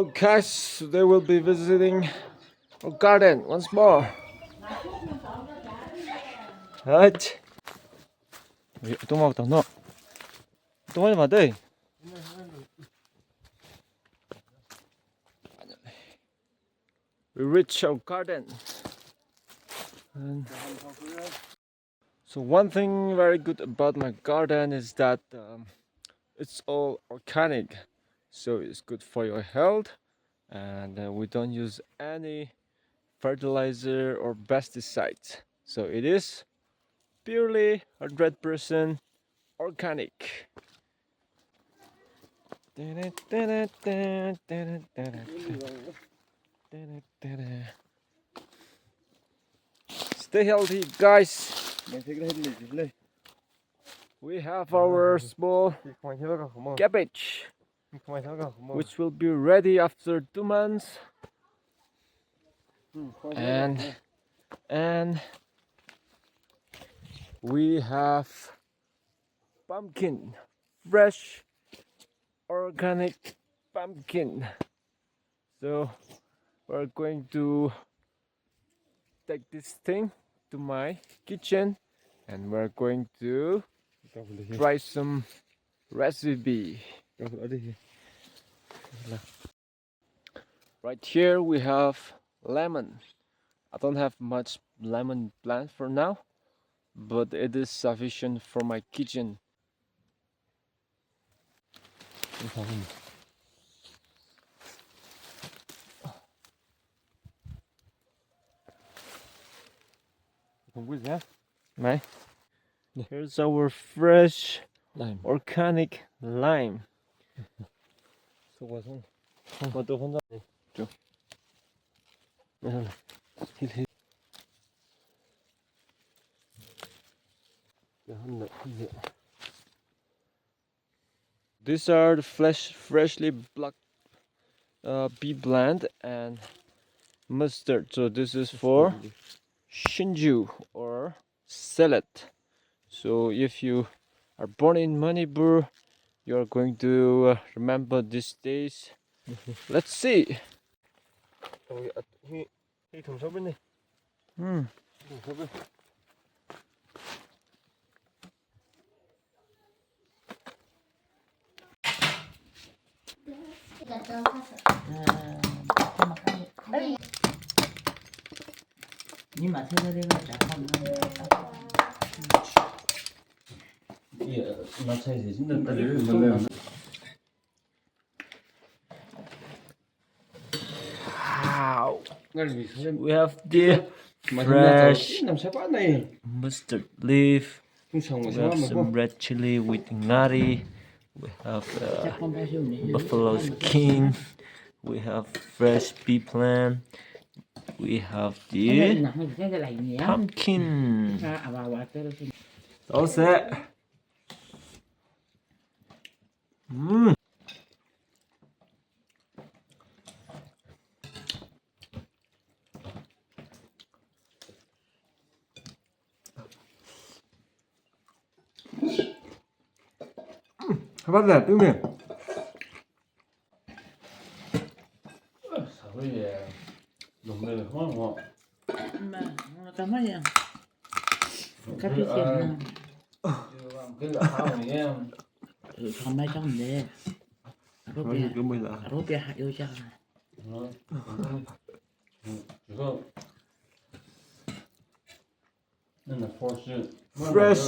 Hello guys, today we'll be visiting our garden once more. Right. Ito mo ito no. Ito mo ba day? We reach our garden. And so one thing very good about my garden is that it's all organic. So it's good for your health, and we don't use any fertilizer or pesticides. So it is purely 100% organic. Stay healthy, guys. We have our small cabbage, which will be ready after 2 months. And we have pumpkin, fresh organic pumpkin. So we're going to take this thing to my kitchen and we're going to try some recipe. Right here we have lemon. I don't have much lemon plant for now, but it is sufficient for my kitchen. Right. Here's our fresh organic lime. These are the freshly plucked pea blend and mustard. So this is for shinju or salad. So if you are born in Manipur, you are going to remember these days. Let's see. Wow. We have the fresh mustard leaf. We have some red chili with nari. We have buffalo skin. We have fresh pea plant. We have the pumpkin. All set. How about that? Do me. Không mấy trong đấy. Rốt bia hạt yêu cha. Fresh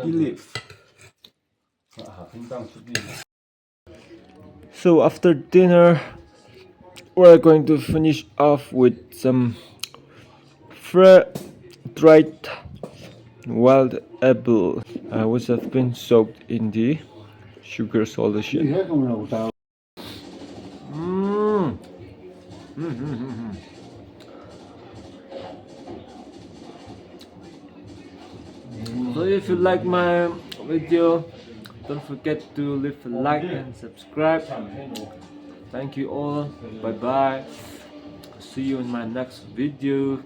leaf. So after dinner, we're going to finish off with some dried wild apple, which have been soaked in the sugar solution. So if you like my video, don't forget to leave a like and subscribe. Thank you all. Bye bye. See you in my next video.